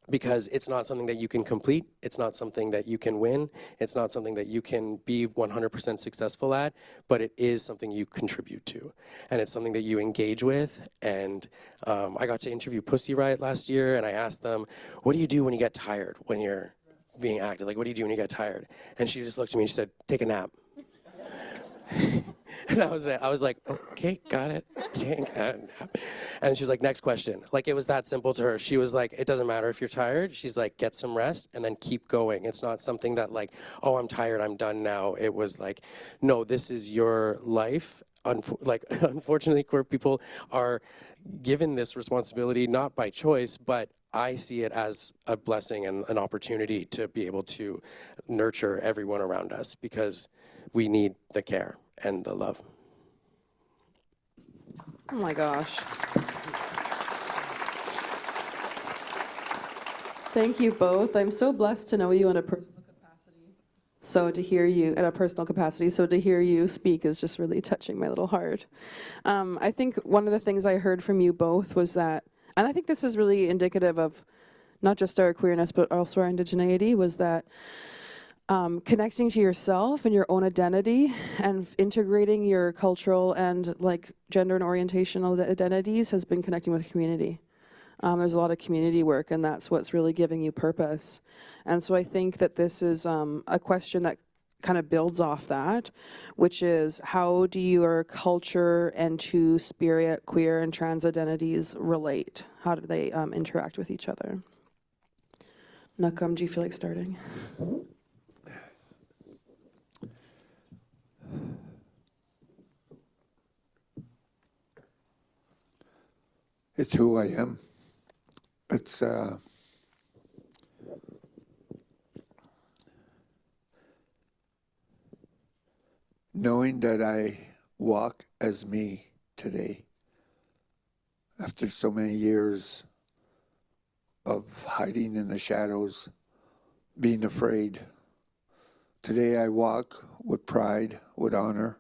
Because it's not something that you can complete, it's not something that you can win, it's not something that you can be 100% successful at, but it is something you contribute to, and it's something that you engage with. And I got to interview Pussy Riot last year, and I asked them, what do you do when you get tired, when you're being active? Like, what do you do when you get tired? And she just looked at me and she said, take a nap. And that was it. I was like, okay, got it. And she was like, next question. Like, it was that simple to her. She was like, it doesn't matter if you're tired. She's like, get some rest and then keep going. It's not something that like, oh, I'm tired, I'm done now. It was like, no, this is your life. Unfortunately, queer people are given this responsibility, not by choice, but I see it as a blessing and an opportunity to be able to nurture everyone around us, because we need the care and the love. Oh my gosh. Thank you both. I'm so blessed to know you in a personal capacity. So to hear you at a personal capacity, so to hear you speak is just really touching my little heart. I think one of the things I heard from you both was that, and I think this is really indicative of not just our queerness, but also our indigeneity, was that connecting to yourself and your own identity and integrating your cultural and like gender and orientational identities has been connecting with community. There's a lot of community work, and that's what's really giving you purpose. And so I think that this is a question that kind of builds off that, which is, how do your culture and two-spirit, queer and trans identities relate? How do they interact with each other? Nakam, do you feel like starting? It's who I am. It's knowing that I walk as me today after so many years of hiding in the shadows, being afraid. Today I walk with pride, with honor,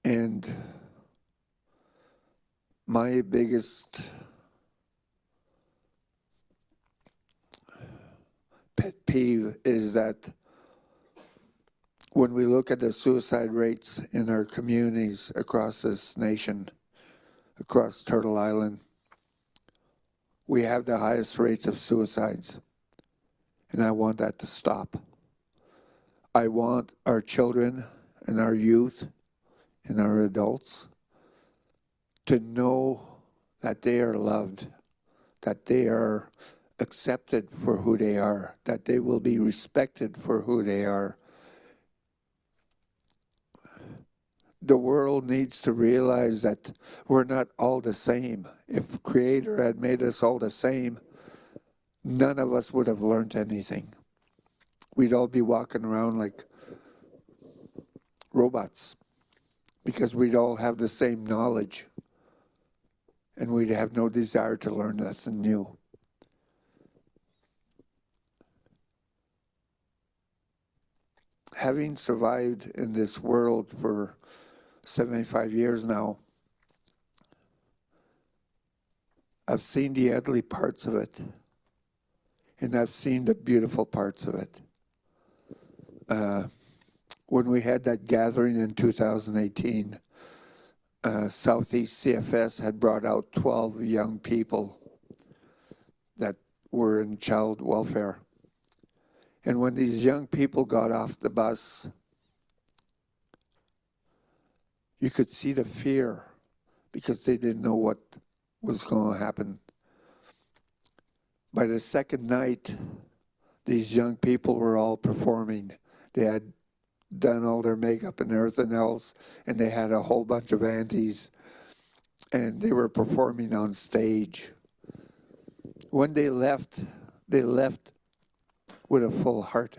and my biggest pet peeve is that when we look at the suicide rates in our communities across this nation, across Turtle Island, we have the highest rates of suicides, and I want that to stop. I want our children and our youth and our adults to know that they are loved, that they are accepted for who they are, that they will be respected for who they are. The world needs to realize that we're not all the same. If Creator had made us all the same, none of us would have learned anything. We'd all be walking around like robots, because we'd all have the same knowledge, and we'd have no desire to learn nothing new. having survived in this world for 75 years now, I've seen the ugly parts of it, and I've seen the beautiful parts of it. When we had that gathering in 2018, Southeast CFS had brought out 12 young people that were in child welfare. And when these young people got off the bus, you could see the fear because they didn't know what was going to happen. By the second night, these young people were all performing. They had done all their makeup and everything else, and they had a whole bunch of aunties, and they were performing on stage. When they left with a full heart.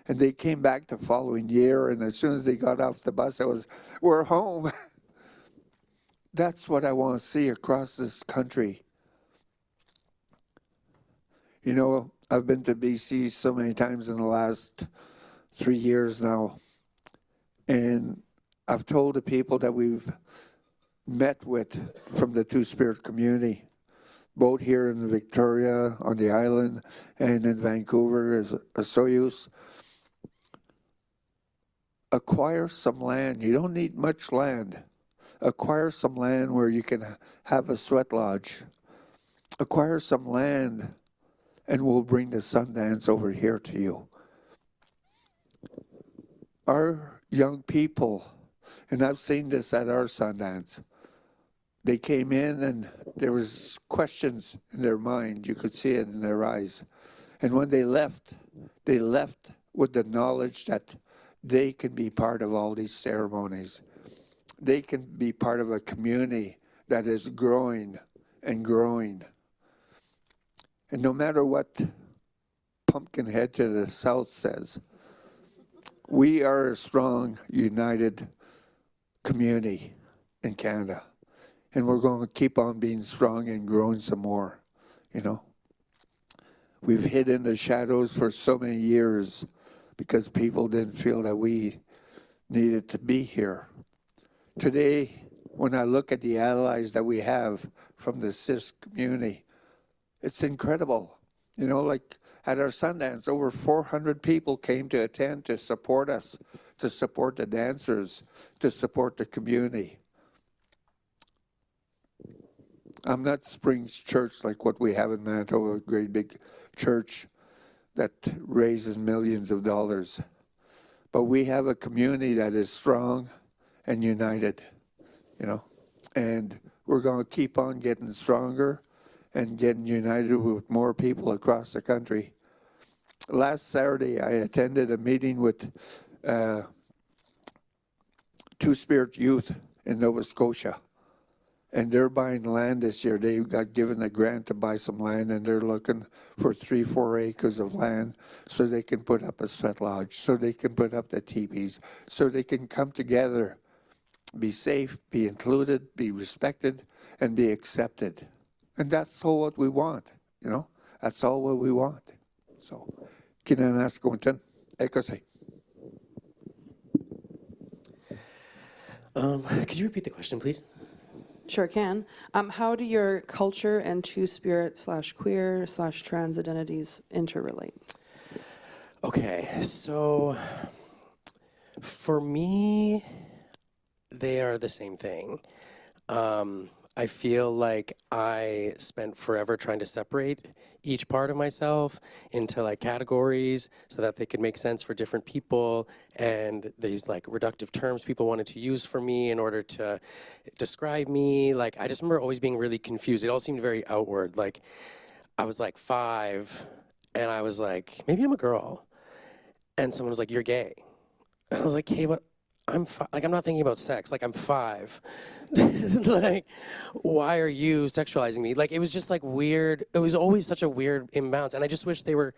And they came back the following year, and as soon as they got off the bus, we're home. That's what I want to see across this country. You know, I've been to BC so many times in the last 3 years now, and I've told the people that we've met with from the Two-Spirit community, both here in Victoria, on the island, and in Vancouver as a Soyuz. Acquire some land. You don't need much land. Acquire some land where you can have a sweat lodge. Acquire some land, and we'll bring the Sundance over here to you. Our young people, and I've seen this at our Sundance, they came in and there was questions in their mind. You could see it in their eyes. And when they left with the knowledge that they can be part of all these ceremonies. They can be part of a community that is growing and growing. And no matter what Pumpkinhead to the south says, we are a strong, united community in Canada. And we're going to keep on being strong and growing some more, you know. We've hid in the shadows for so many years because people didn't feel that we needed to be here. Today, when I look at the allies that we have from the cis community, it's incredible. You know, like at our Sundance, over 400 people came to attend to support us, to support the dancers, to support the community. I'm not Springs Church like what we have in Manitoba, a great big church that raises millions of dollars. But we have a community that is strong and united, you know, and we're going to keep on getting stronger and getting united with more people across the country. Last Saturday, I attended a meeting with Two-Spirit Youth in Nova Scotia. And they're buying land this year. They got given a grant to buy some land, and they're looking for 3-4 acres of land so they can put up a sweat lodge, so they can put up the teepees, so they can come together, be safe, be included, be respected, and be accepted. And that's all what we want, you know? That's all what we want. So, kinanas konten, ekose. Could you repeat the question, please? Sure can. How do your culture and Two-Spirit/queer/trans identities interrelate? Okay, so for me, they are the same thing. I feel like I spent forever trying to separate each part of myself into like categories so that they could make sense for different people, and these like reductive terms people wanted to use for me in order to describe me. Like, I just remember always being really confused. It all seemed very outward. Like, I was like 5 and I was like, maybe I'm a girl, and someone was like, you're gay, and I was like, hey, what? I'm not thinking about sex. Like, I'm 5. Like, why are you sexualizing me? Like, it was just like weird. It was always such a weird imbalance. And I just wish they were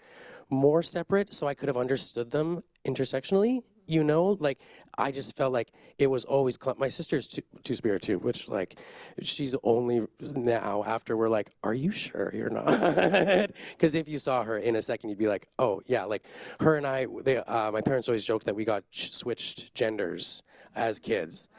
more separate so I could have understood them intersectionally, you know? Like, I just felt like it was always, my sister's two-spirit too, which like, she's only now after we're like, are you sure you're not? Because if you saw her in a second, you'd be like, oh yeah, like her and I, my parents always joked that we got switched genders as kids,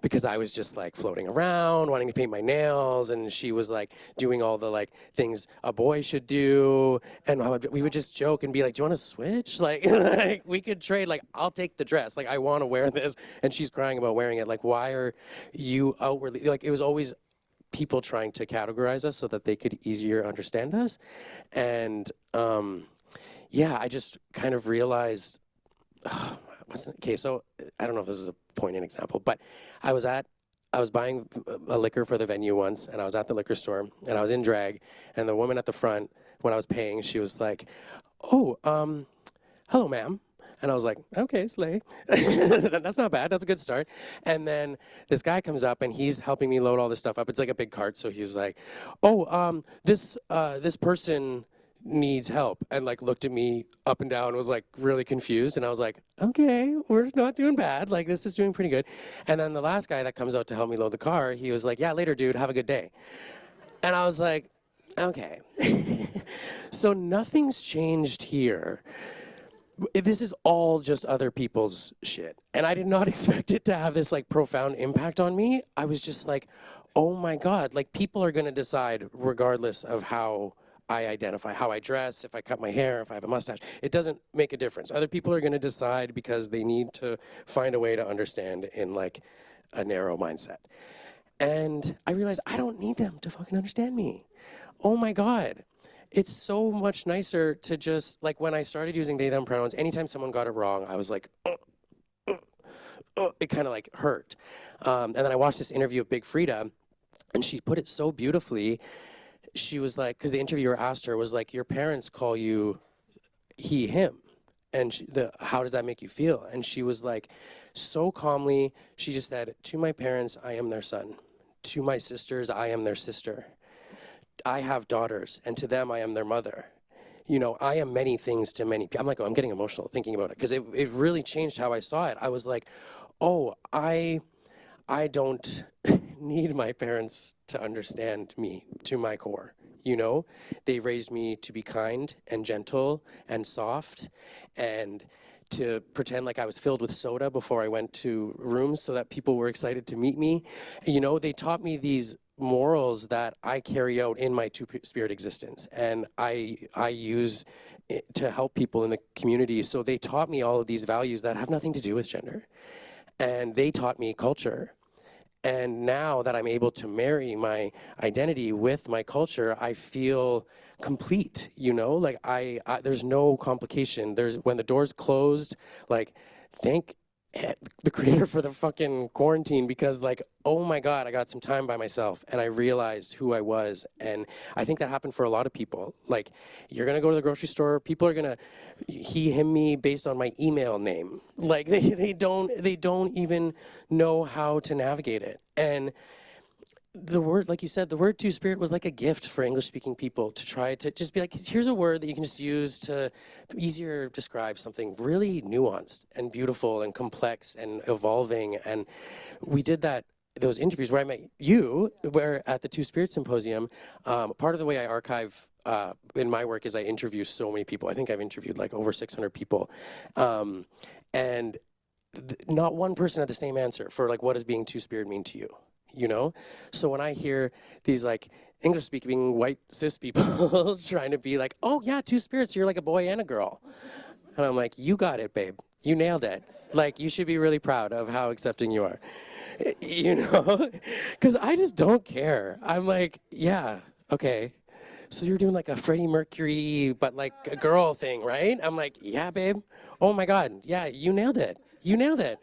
because I was just like floating around, wanting to paint my nails, and she was like doing all the like things a boy should do, and we would just joke and be like, do you want to switch? Like, like we could trade, like I'll take the dress, like I want to wear this, and she's crying about wearing it, like why are you outwardly, like it was always people trying to categorize us so that they could easier understand us, and yeah, I just kind of realized, okay, so I don't know if this is a poignant example, but I was buying a liquor for the venue once, and I was at the liquor store, and I was in drag, and the woman at the front, when I was paying, she was like, oh, hello, ma'am. And I was like, okay, slay. That's not bad, that's a good start. And then this guy comes up, and he's helping me load all this stuff up. It's like a big cart, so he's like, oh, this person needs help, and like looked at me up and down and was like really confused, and I was like, okay, we're not doing bad, like this is doing pretty good. And then the last guy that comes out to help me load the car, he was like, yeah, later dude, have a good day. And I was like, okay. So nothing's changed here. This is all just other people's shit, and I did not expect it to have this like profound impact on me. I was just like, oh my god, like people are gonna decide regardless of how I identify, how I dress, if I cut my hair, if I have a mustache. It doesn't make a difference. Other people are going to decide because they need to find a way to understand in like a narrow mindset. And I realized I don't need them to fucking understand me. Oh my God. It's so much nicer to just, like when I started using they, them pronouns, anytime someone got it wrong, I was like, it kind of like hurt. And then I watched this interview of Big Frida, and she put it so beautifully. She was like, because the interviewer asked her, was like, your parents call you he, him. And how does that make you feel? And she was like, so calmly, she just said, to my parents, I am their son. To my sisters, I am their sister. I have daughters, and to them, I am their mother. You know, I am many things to many people. I'm like, oh, I'm getting emotional thinking about it, because it really changed how I saw it. I was like, oh, I don't need my parents to understand me to my core. You know, they raised me to be kind and gentle and soft, and to pretend like I was filled with soda before I went to rooms so that people were excited to meet me. You know, they taught me these morals that I carry out in my two-spirit existence, and I use it to help people in the community. So they taught me all of these values that have nothing to do with gender, and they taught me culture. And now that I'm able to marry my identity with my culture, I feel complete, you know? Like there's no complication. When the door's closed, like, thank the creator for the fucking quarantine, because like, oh my God, I got some time by myself and I realized who I was. And I think that happened for a lot of people. Like, you're gonna go to the grocery store, people are gonna he, him, me based on my email name. Like they don't even know how to navigate it. And the word, like you said, the word two-spirit was like a gift for English-speaking people to try to just be like, here's a word that you can just use to easier describe something really nuanced and beautiful and complex and evolving. And we did that, those interviews where I met you, where at the Two-Spirit Symposium, part of the way I archive in my work is I interview so many people. I think I've interviewed like over 600 people. And not one person had the same answer for like, what does being two-spirit mean to you? You know? So when I hear these like English-speaking white cis people trying to be like, oh yeah, two spirits, you're like a boy and a girl. And I'm like, you got it, babe. You nailed it. Like, you should be really proud of how accepting you are. You know? Because I just don't care. I'm like, yeah, okay. So you're doing like a Freddie Mercury, but like a girl thing, right? I'm like, yeah, babe. Oh my God. Yeah, you nailed it. You nailed it.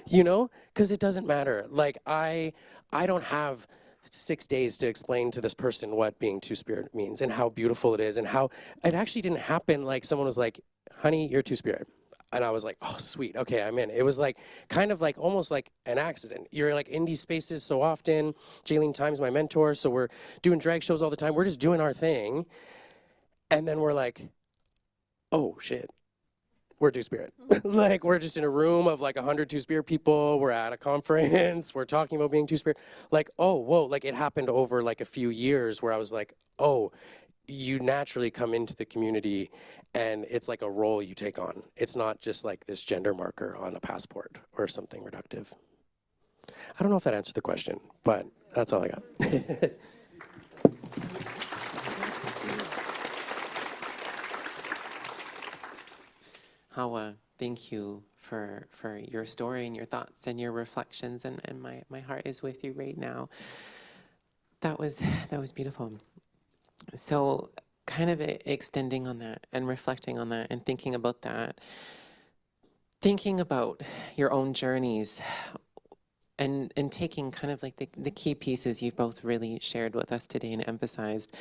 You know? Because it doesn't matter. Like, I don't have 6 days to explain to this person what being two-spirit means and how beautiful it is and how it actually didn't happen like someone was like, honey, you're two-spirit. And I was like, oh, sweet, okay, I'm in. It was like, kind of like, almost like an accident. You're like in these spaces so often. Jaylene Time's my mentor, so we're doing drag shows all the time. We're just doing our thing. And then we're like, oh, shit. we're Two-Spirit. Like, we're just in a room of like 100 Two-Spirit people. We're at a conference. We're talking about being Two-Spirit. Like, oh, whoa, like it happened over like a few years where I was like, oh, you naturally come into the community and it's like a role you take on. It's not just like this gender marker on a passport or something reductive. I don't know if that answered the question, but that's all I got. Hawa, thank you for your story and your thoughts and your reflections, and my heart is with you right now. That was beautiful. So kind of extending on that and reflecting on that and thinking about that, thinking about your own journeys and taking kind of like the key pieces you've both really shared with us today and emphasized.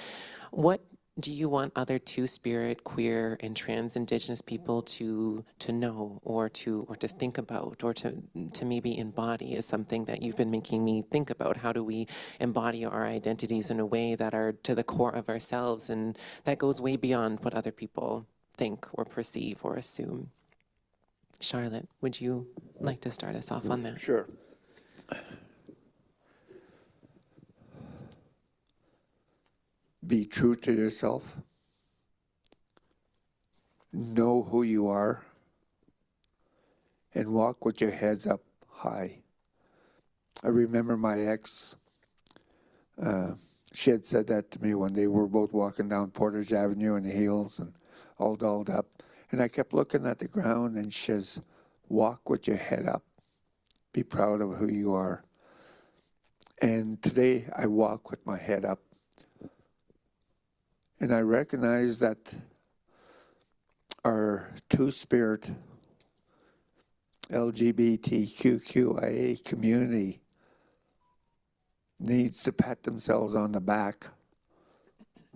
What do you want other Two-Spirit, queer, and trans Indigenous people to know or to think about or to maybe embody as something that you've been making me think about? How do we embody our identities in a way that are to the core of ourselves and that goes way beyond what other people think or perceive or assume? Charlotte, would you like to start us off on that? Sure. Be true to yourself. Know who you are. And walk with your heads up high. I remember my ex, she had said that to me when they were both walking down Portage Avenue in the heels and all dolled up. And I kept looking at the ground and she says, walk with your head up. Be proud of who you are. And today I walk with my head up. And I recognize that our Two-Spirit LGBTQIA community needs to pat themselves on the back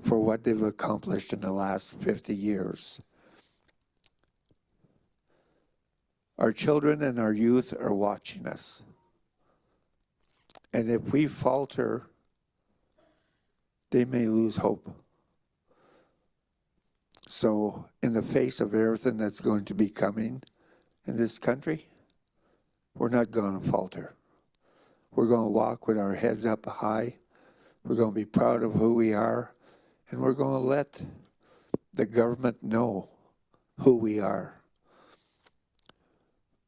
for what they've accomplished in the last 50 years. Our children and our youth are watching us. And if we falter, they may lose hope. So in the face of everything that's going to be coming in this country, we're not going to falter. We're going to walk with our heads up high. We're going to be proud of who we are. And we're going to let the government know who we are.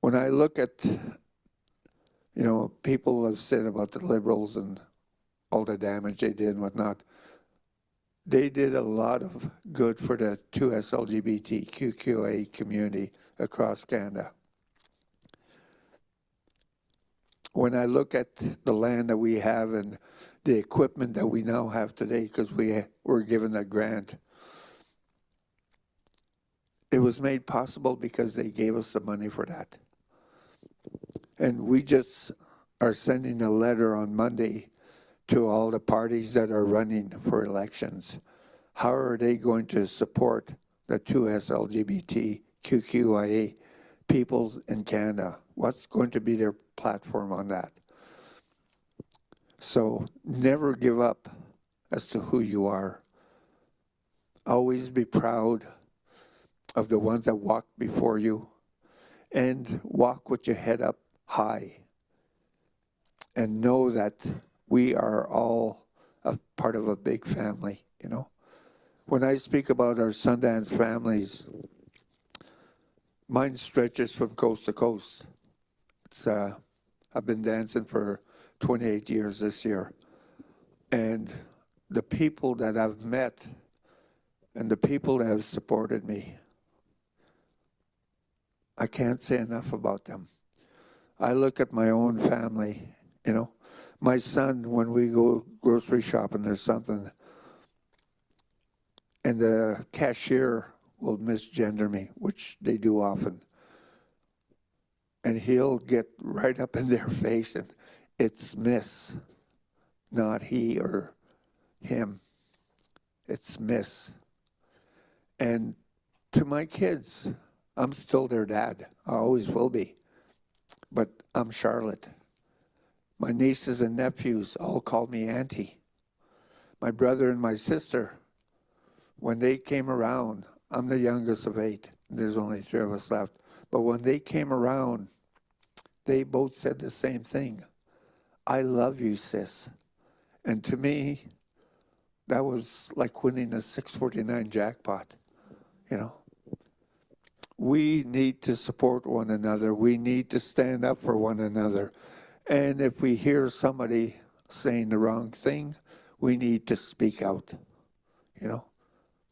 When I look at, people have said about the Liberals and all the damage they did and whatnot, they did a lot of good for the 2S LGBTQIA community across Canada. When I look at the land that we have and the equipment that we now have today, because we were given a grant, it was made possible because they gave us the money for that. And we just are sending a letter on Monday to all the parties that are running for elections. How are they going to support the 2S LGBTQIA peoples in Canada? What's going to be their platform on that? So never give up as to who you are. Always be proud of the ones that walked before you and walk with your head up high and know that we are all a part of a big family, When I speak about our Sundance families, mine stretches from coast to coast. I've been dancing for 28 years this year. And the people that I've met and the people that have supported me, I can't say enough about them. I look at my own family, My son, when we go grocery shopping or something, and the cashier will misgender me, which they do often. And he'll get right up in their face and it's Miss, not he or him. It's Miss. And to my kids, I'm still their dad. I always will be. But I'm Charlotte. My nieces and nephews all called me auntie. My brother and my sister, when they came around, I'm the youngest of 8. There's only 3 of us left. But when they came around, they both said the same thing. I love you, sis. And to me, that was like winning a 649 jackpot, you know. We need to support one another. We need to stand up for one another. And if we hear somebody saying the wrong thing, we need to speak out, you know.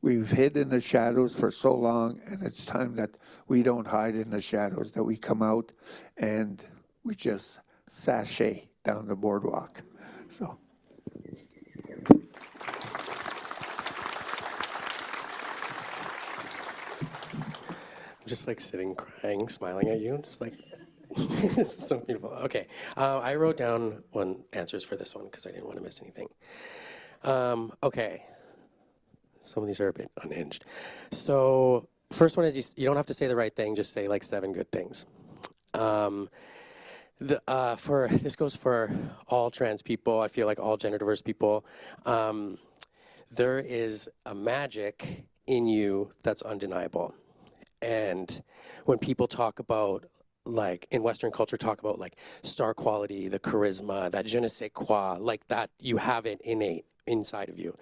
We've hid in the shadows for so long, and it's time that we don't hide in the shadows, that we come out and we just sashay down the boardwalk. So. I'm just like sitting, crying, smiling at you, just like, it's so beautiful. Okay, I wrote down answers for this one because I didn't want to miss anything. Okay. Some of these are a bit unhinged. So first one is you don't have to say the right thing, just say like 7 good things. This goes for all trans people, I feel like all gender diverse people. There is a magic in you that's undeniable. And when people talk about, like in Western culture, talk about like star quality, the charisma, that je ne sais quoi, like that, you have it innate inside of you.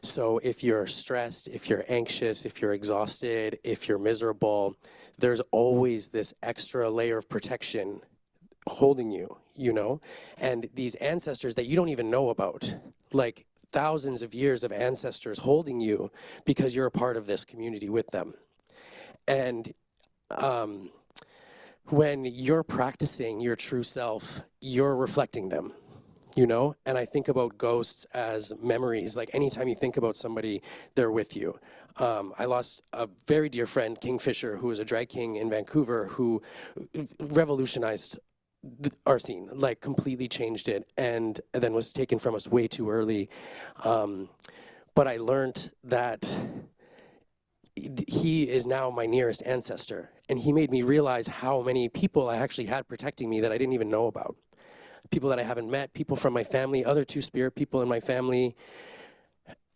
So if you're stressed, if you're anxious, if you're exhausted, if you're miserable, there's always this extra layer of protection holding you, you know? And these ancestors that you don't even know about, like thousands of years of ancestors holding you because you're a part of this community with them. And when you're practicing your true self, you're reflecting them. You know, and I think about ghosts as memories. Like anytime you think about somebody, they're with you. I lost a very dear friend, Kingfisher, who was a drag king in Vancouver, who revolutionized our scene, like completely changed it, and then was taken from us way too early. But I learned that he is now my nearest ancestor, and he made me realize how many people I actually had protecting me that I didn't even know about. People that I haven't met, people from my family, other two-spirit people in my family,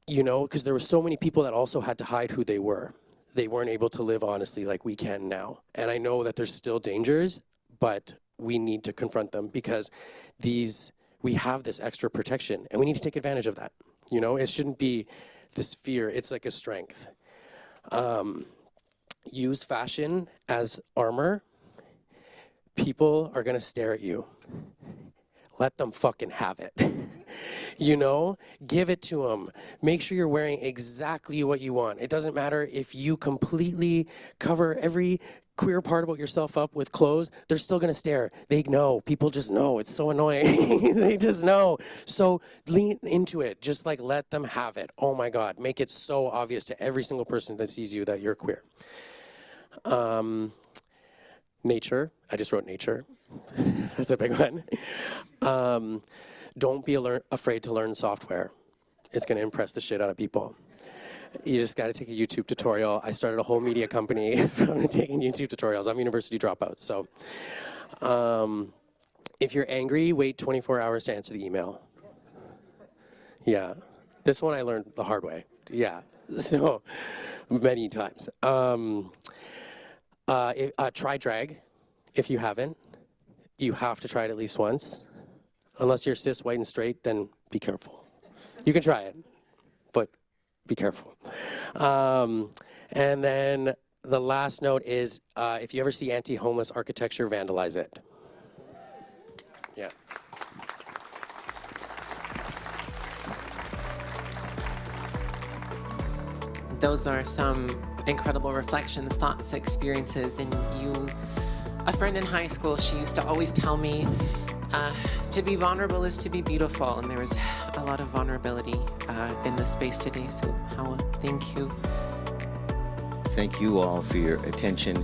you know, because there were so many people that also had to hide who they were. They weren't able to live honestly like we can now. And I know that there's still dangers, but we need to confront them because we have this extra protection and we need to take advantage of that. You know, it shouldn't be this fear, it's like a strength. Use fashion as armor. People are gonna stare at you. Let them fucking have it. You know, give it to them. Make sure you're wearing exactly what you want. It doesn't matter if you completely cover every queer part about yourself up with clothes, they're still gonna stare. They know, people just know, it's so annoying. They just know. So lean into it, just like let them have it. Oh my God, make it so obvious to every single person that sees you that you're queer. Nature, I just wrote nature. That's a big one. Don't be afraid to learn software. It's gonna impress the shit out of people. You just gotta take a YouTube tutorial. I started a whole media company from taking YouTube tutorials. I'm a university dropout, so. If you're angry, wait 24 hours to answer the email. Yeah, this one I learned the hard way. Yeah, so many times. Try drag if you haven't. You have to try it at least once. Unless you're cis, white, and straight, then be careful. You can try it, but be careful. And then the last note is, if you ever see anti-homeless architecture, vandalize it. Yeah. Those are some incredible reflections, thoughts, experiences, and a friend in high school, she used to always tell me, to be vulnerable is to be beautiful, and there was a lot of vulnerability in the space today, so Hawa, thank you. Thank you all for your attention.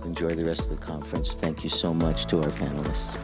Enjoy the rest of the conference. Thank you so much to our panelists.